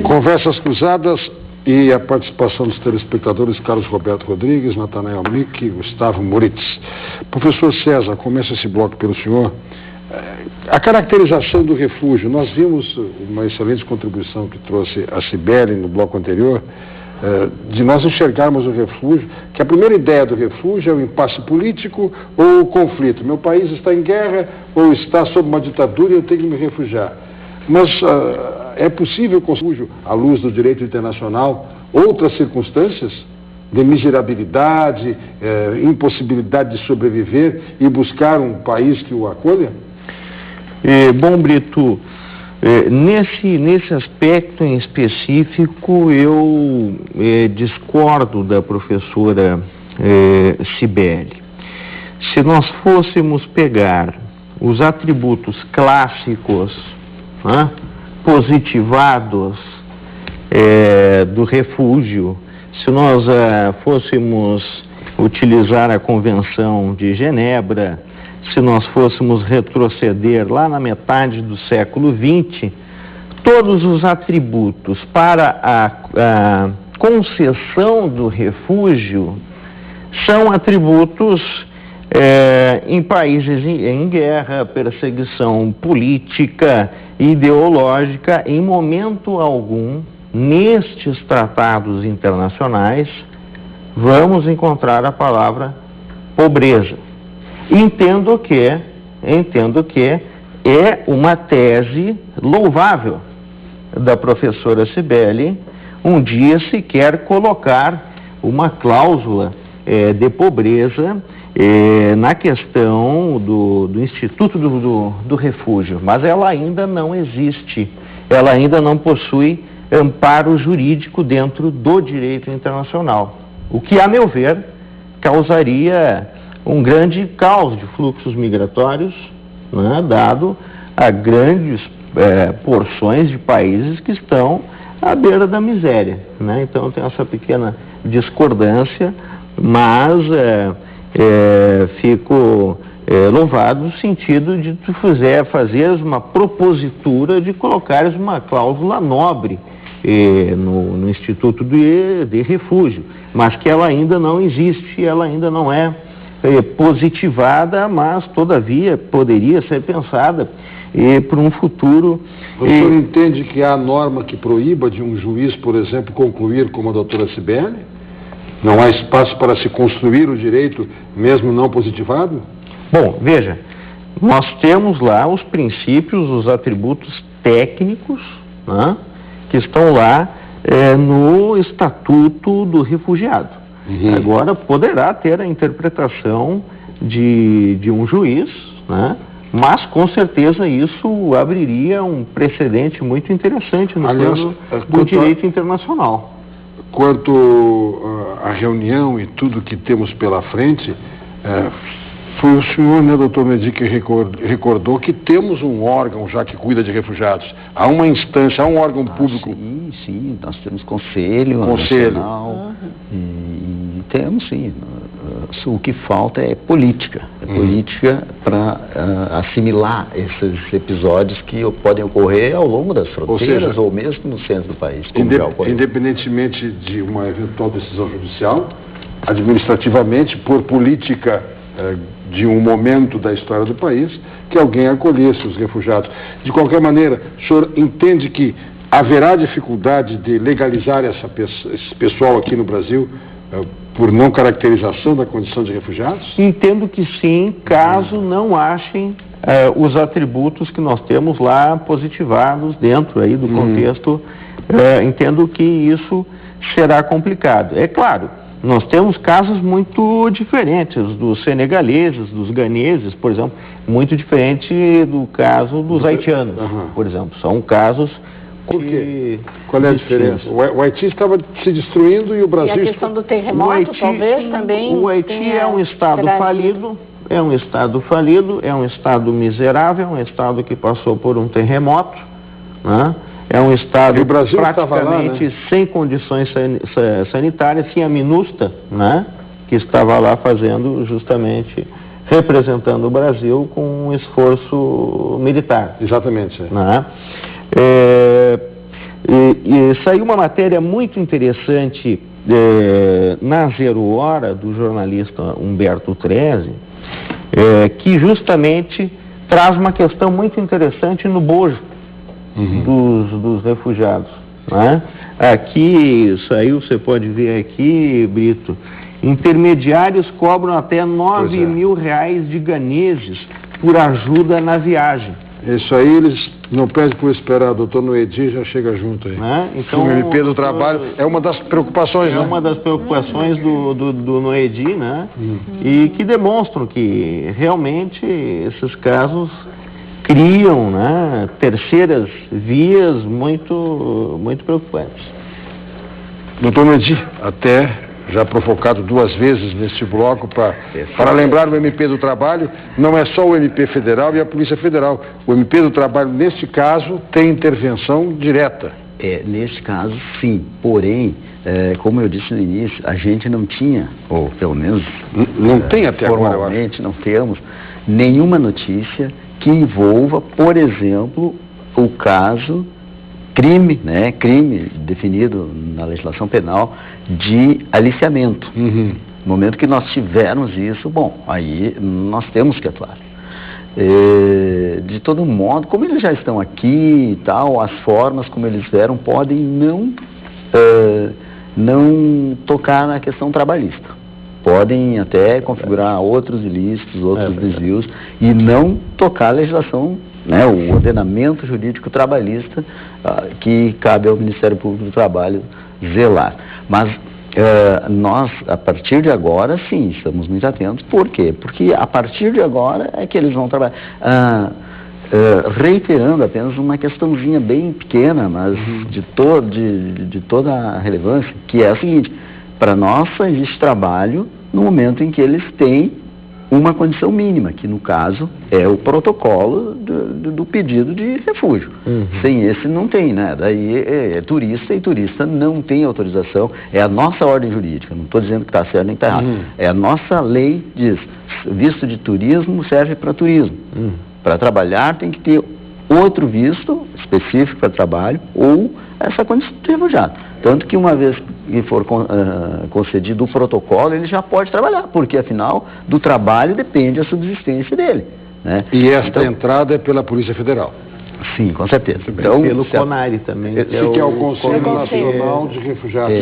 Conversas Cruzadas e a participação dos telespectadores Carlos Roberto Rodrigues, Natanael Mick, Gustavo Moritz. Professor César, começa esse bloco pelo senhor. A caracterização do refúgio, nós vimos uma excelente contribuição que trouxe a Cibele no bloco anterior, de nós enxergarmos o refúgio, que a primeira ideia do refúgio é o impasse político ou o conflito. Meu país está em guerra ou está sob uma ditadura e eu tenho que me refugiar. Mas é possível, com refúgio, à luz do direito internacional, outras circunstâncias de miserabilidade, impossibilidade de sobreviver e buscar um país que o acolha? Bom, Brito, nesse aspecto em específico, eu discordo da professora Cibele. Se nós fôssemos pegar os atributos clássicos, positivados do refúgio, se nós fôssemos utilizar a Convenção de Genebra, se nós fôssemos retroceder lá na metade do século XX, todos os atributos para a concessão do refúgio são atributos em países em guerra, perseguição política, ideológica. Em momento algum, nestes tratados internacionais, vamos encontrar a palavra pobreza. Entendo que é uma tese louvável da professora Cibele um dia sequer colocar uma cláusula de pobreza na questão do Instituto do Refúgio, mas ela ainda não existe, ela ainda não possui amparo jurídico dentro do direito internacional, o que, a meu ver, causaria um grande caos de fluxos migratórios, dado a grandes porções de países que estão à beira da miséria. Então, tem essa pequena discordância, mas fico louvado no sentido de tu fazeres uma propositura de colocares uma cláusula nobre no Instituto de Refúgio, mas que ela ainda não existe, ela ainda não é positivada, mas todavia poderia ser pensada para um futuro. O senhor entende que há norma que proíba de um juiz, por exemplo, concluir como a doutora Cibele? Não há espaço para se construir o direito, mesmo não positivado? Bom, veja, nós temos lá os princípios, os atributos técnicos, que estão lá no Estatuto do Refugiado. Agora, poderá ter a interpretação de um juiz, mas com certeza isso abriria um precedente muito interessante no plano do direito internacional. Quanto à reunião e tudo que temos pela frente, foi o senhor, doutor Medi, que recordou que temos um órgão já que cuida de refugiados. Há uma instância, há um órgão público. Sim, nós temos Conselho Nacional e temos, sim. O que falta é política. Política para assimilar esses episódios que podem ocorrer ao longo das fronteiras, ou mesmo no centro do país. Independentemente de uma eventual decisão judicial, administrativamente, por política de um momento da história do país, que alguém acolhesse os refugiados. De qualquer maneira, o senhor entende que haverá dificuldade de legalizar esse pessoal aqui no Brasil por não caracterização da condição de refugiados? Entendo que sim, caso não achem os atributos que nós temos lá positivados dentro aí do contexto. Entendo que isso será complicado. É claro, nós temos casos muito diferentes dos senegaleses, dos ganeses, por exemplo, muito diferente do caso dos haitianos, por exemplo. São casos Por quê? Qual é a diferença? O Haiti estava se destruindo e o Brasil... E a questão do terremoto, talvez, também... O Haiti é um estado falido, é um estado miserável, é um estado que passou por um terremoto, é um estado praticamente lá, sem condições sanitárias. Tinha a MINUSTAH, que estava lá fazendo justamente, representando o Brasil com um esforço militar. Exatamente. E saiu uma matéria muito interessante na Zero Hora, do jornalista Humberto Treze, que justamente traz uma questão muito interessante no bojo dos refugiados, né? Aqui saiu, você pode ver aqui, Brito, intermediários cobram até 9 mil reais de ganeses por ajuda na viagem. Isso aí eles não pedem por esperar, doutor Noedi já chega junto aí. Né? Então, o MP do trabalho é uma das preocupações, né? É uma das preocupações do Noedi, né? E que demonstram que realmente esses casos criam, né, terceiras vias muito preocupantes. Doutor Noedi, até já provocado 2 vezes neste bloco para lembrar o MP do Trabalho, não é só o MP Federal e a Polícia Federal. O MP do Trabalho, neste caso, tem intervenção direta. Neste caso, sim. Porém, como eu disse no início, a gente não tinha, ou pelo menos não tem até agora, formalmente, não temos nenhuma notícia que envolva, por exemplo, o caso crime, né, crime definido na legislação penal de aliciamento. No momento que nós tivermos isso, bom, aí nós temos que atuar. De todo modo, como eles já estão aqui e tal, as formas como eles vieram podem não tocar na questão trabalhista. Podem até configurar outros ilícitos, outros desvios e não tocar a legislação, né, o ordenamento jurídico trabalhista que cabe ao Ministério Público do Trabalho zelar. Mas nós, a partir de agora, sim, estamos muito atentos. Por quê? Porque a partir de agora é que eles vão trabalhar. Reiterando apenas uma questãozinha bem pequena, mas de toda a relevância, que é a seguinte: para nós só existe trabalho no momento em que eles têm uma condição mínima, que no caso é o protocolo do pedido de refúgio. Sem esse não tem, né? Daí é turista, e turista não tem autorização. É a nossa ordem jurídica, não estou dizendo que está certo nem que está errado. É a nossa lei, diz, visto de turismo serve para turismo. Para trabalhar tem que ter outro visto específico para trabalho ou essa condição de refugiado. Tanto que uma vez que for concedido o protocolo, ele já pode trabalhar, porque afinal do trabalho depende a subsistência dele, né? E esta entrada é pela Polícia Federal? Sim, com certeza. Então, pelo CONARE também. Que é o Conselho Nacional de Refugiados.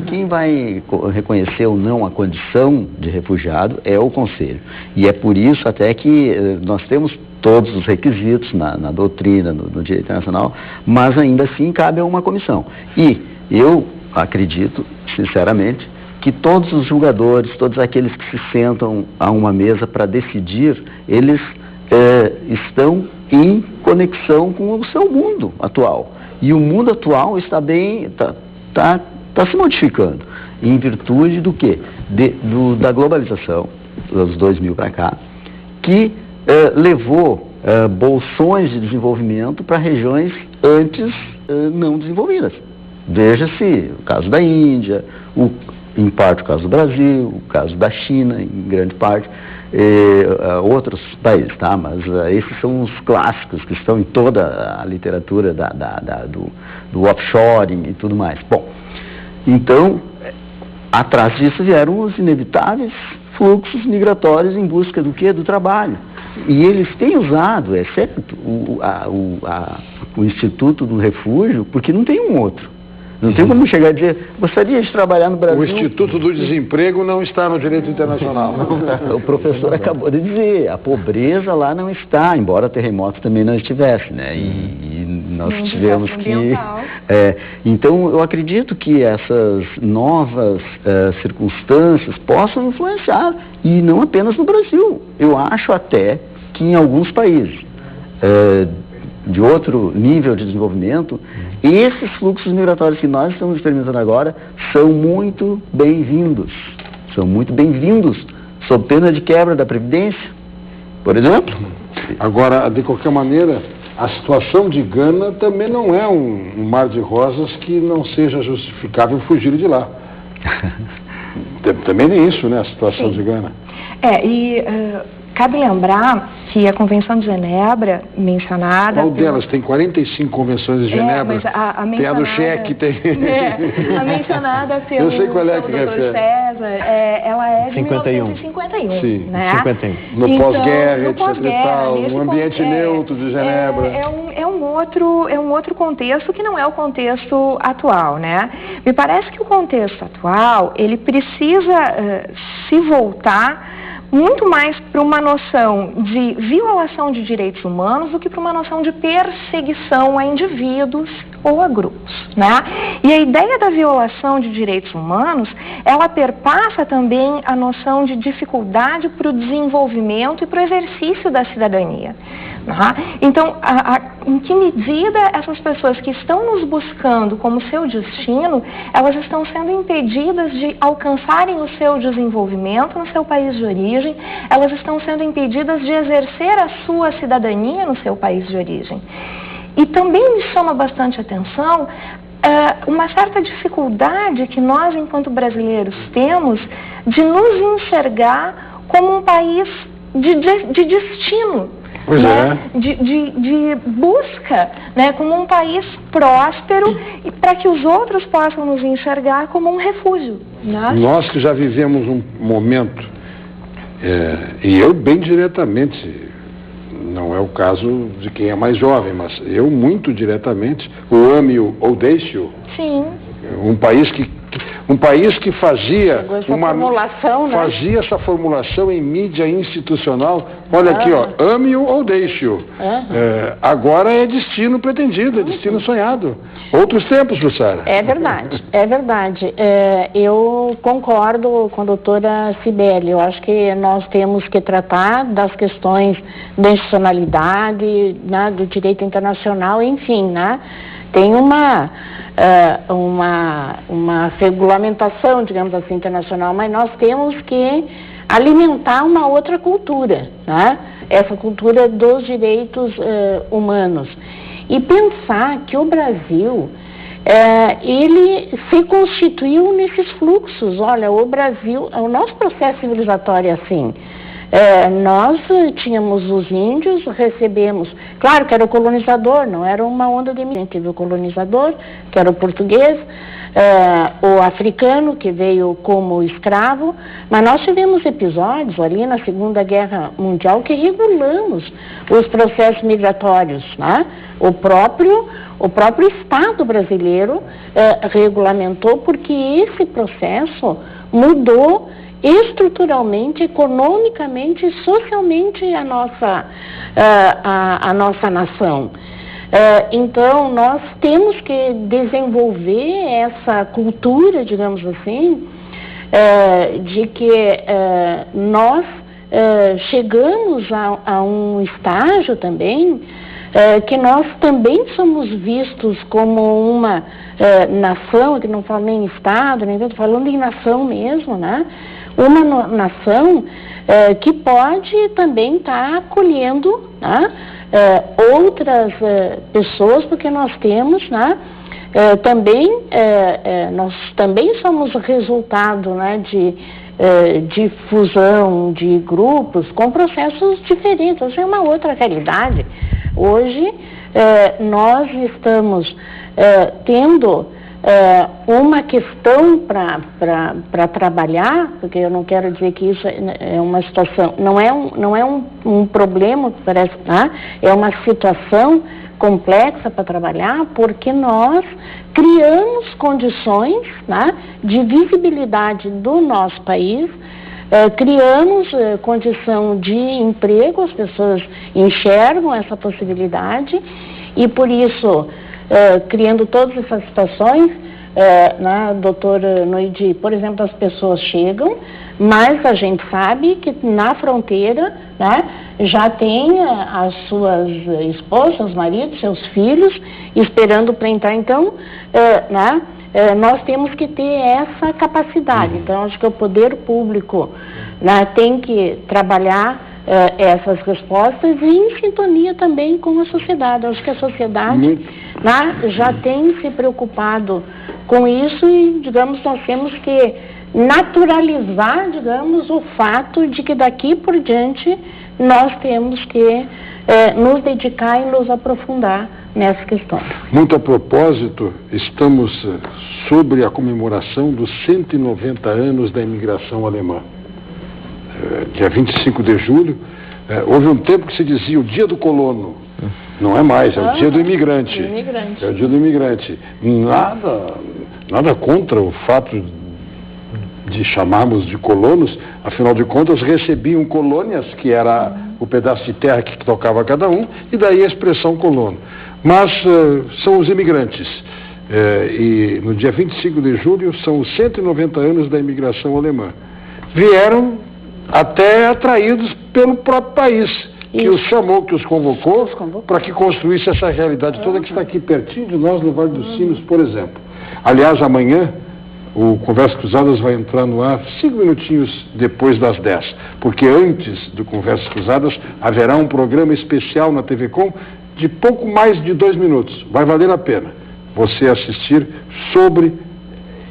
Quem vai reconhecer ou não a condição de refugiado é o Conselho. E é por isso até que nós temos todos os requisitos na doutrina, no direito internacional, mas ainda assim cabe a uma comissão. E eu acredito, sinceramente, que todos os julgadores, todos aqueles que se sentam a uma mesa para decidir, eles estão em conexão com o seu mundo atual. E o mundo atual está se modificando. Em virtude do quê? Da globalização, dos 2000 para cá, que levou bolsões de desenvolvimento para regiões antes não desenvolvidas. Veja-se o caso da Índia, em parte o caso do Brasil, o caso da China, em grande parte, outros países, tá? Mas esses são os clássicos que estão em toda a literatura do offshoring e tudo mais. Bom, então, atrás disso vieram os inevitáveis fluxos migratórios em busca do quê? Do trabalho. E eles têm usado, é certo, o Instituto do Refúgio, porque não tem um outro. Não tem como chegar a dizer, gostaria de trabalhar no Brasil. O Instituto do Desemprego não está no direito internacional. O professor acabou de dizer, a pobreza lá não está, embora terremoto também não estivesse, né? E nós tivemos que... então, eu acredito que essas novas circunstâncias possam influenciar, e não apenas no Brasil. Eu acho até que em alguns países de outro nível de desenvolvimento, esses fluxos migratórios que nós estamos experimentando agora são muito bem-vindos. São muito bem-vindos, sob pena de quebra da Previdência, por exemplo. Agora, de qualquer maneira, a situação de Gana também não é um mar de rosas que não seja justificável fugir de lá. Também nem isso, né, a situação de Gana. Cabe lembrar que a Convenção de Genebra, mencionada... Qual delas? Tem 45 convenções de Genebra. Mas a tem a do cheque, tem... a mencionada pelo Eu sei qual é que Dr. refere. César, ela é de 51. 1951. Sim, né? 51. No Então, pós-guerra, no etc. pós-guerra, e tal, nesse um ambiente neutro de Genebra. É um outro contexto que não é o contexto atual, né? Me parece que o contexto atual, ele precisa se voltar muito mais para uma noção de violação de direitos humanos do que para uma noção de perseguição a indivíduos ou a grupos, né? E a ideia da violação de direitos humanos, ela perpassa também a noção de dificuldade para o desenvolvimento e para o exercício da cidadania. Então, em que medida essas pessoas que estão nos buscando como seu destino, elas estão sendo impedidas de alcançarem o seu desenvolvimento no seu país de origem, elas estão sendo impedidas de exercer a sua cidadania no seu país de origem. E também me chama bastante atenção uma certa dificuldade que nós, enquanto brasileiros, temos de nos enxergar como um país de destino. Pois né? De busca, né? Como um país próspero e para que os outros possam nos enxergar como um refúgio. Né? Nós que já vivemos um momento, e eu bem diretamente, não é o caso de quem é mais jovem, mas eu muito diretamente, o ame-o ou deixe-o. Sim. Um país que fazia formulação, né? fazia essa formulação em mídia institucional. Olha aqui, ó, ame-o ou deixe-o. Agora é destino pretendido, é destino sonhado. Outros tempos, Jussara. É verdade, é verdade. Eu concordo com a doutora Cibele. Eu acho que nós temos que tratar das questões da institucionalidade, né, do direito internacional, enfim, né? Tem uma regulamentação, digamos assim, internacional, mas nós temos que alimentar uma outra cultura, né? Essa cultura dos direitos humanos. E pensar que o Brasil, ele se constituiu nesses fluxos. Olha, o Brasil, o nosso processo civilizatório é assim. Nós tínhamos os índios, recebemos, claro que era o colonizador, não era uma onda de imigração, teve o colonizador, que era o português, o africano, que veio como escravo, mas nós tivemos episódios ali na Segunda Guerra Mundial que regulamos os processos migratórios, né? O próprio Estado brasileiro regulamentou, porque esse processo mudou estruturalmente, economicamente e socialmente a nossa nação. Então, nós temos que desenvolver essa cultura, digamos assim, de que nós chegamos a um estágio também que nós também somos vistos como uma nação, que não falo nem em Estado, nem estou falando em nação mesmo, né? Uma nação que pode também estar acolhendo, né, outras pessoas, porque nós temos, né, nós também somos resultado, né, de fusão de grupos com processos diferentes. Hoje é uma outra realidade. Hoje nós estamos tendo uma questão para trabalhar, porque eu não quero dizer que isso é uma situação, não é um problema, parece, né? É uma situação complexa para trabalhar, porque nós criamos condições, né, de visibilidade do nosso país, criamos condição de emprego, as pessoas enxergam essa possibilidade, e por isso criando todas essas situações, né, doutora Noidi, por exemplo, as pessoas chegam, mas a gente sabe que na fronteira, né, já tem as suas esposas, maridos, seus filhos, esperando para entrar. Então, né, nós temos que ter essa capacidade. Então, acho que o poder público, né, tem que trabalhar essas respostas e em sintonia também com a sociedade. Acho que a sociedade, né, já tem se preocupado com isso e, digamos, nós temos que naturalizar, digamos, o fato de que daqui por diante nós temos que nos dedicar e nos aprofundar nessa questão. Muito a propósito, estamos sobre a comemoração dos 190 anos da imigração alemã. Dia 25 de julho, houve um tempo que se dizia o dia do colono. Não é mais, é o dia do imigrante. É o dia do imigrante. Nada contra o fato de chamarmos de colonos, afinal de contas recebiam colônias, que era o pedaço de terra que tocava cada um, e daí a expressão colono. Mas são os imigrantes. E no dia 25 de julho são os 190 anos da imigração alemã. Vieram até atraídos pelo próprio país, que os chamou, que os convocou, para que construísse essa realidade toda que está aqui pertinho de nós, no Vale dos Sinos, por exemplo. Aliás, amanhã, o Conversas Cruzadas vai entrar no ar 5 minutinhos depois das 10, porque antes do Conversas Cruzadas haverá um programa especial na TV Com de pouco mais de 2 minutos. Vai valer a pena você assistir sobre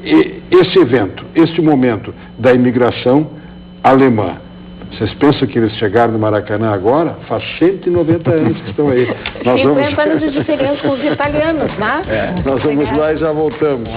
esse evento, esse momento da imigração alemã. Vocês pensam que eles chegaram no Maracanã agora? Faz 190 anos que estão aí. 50 anos de diferença com os italianos, né? Nós vamos lá e já voltamos.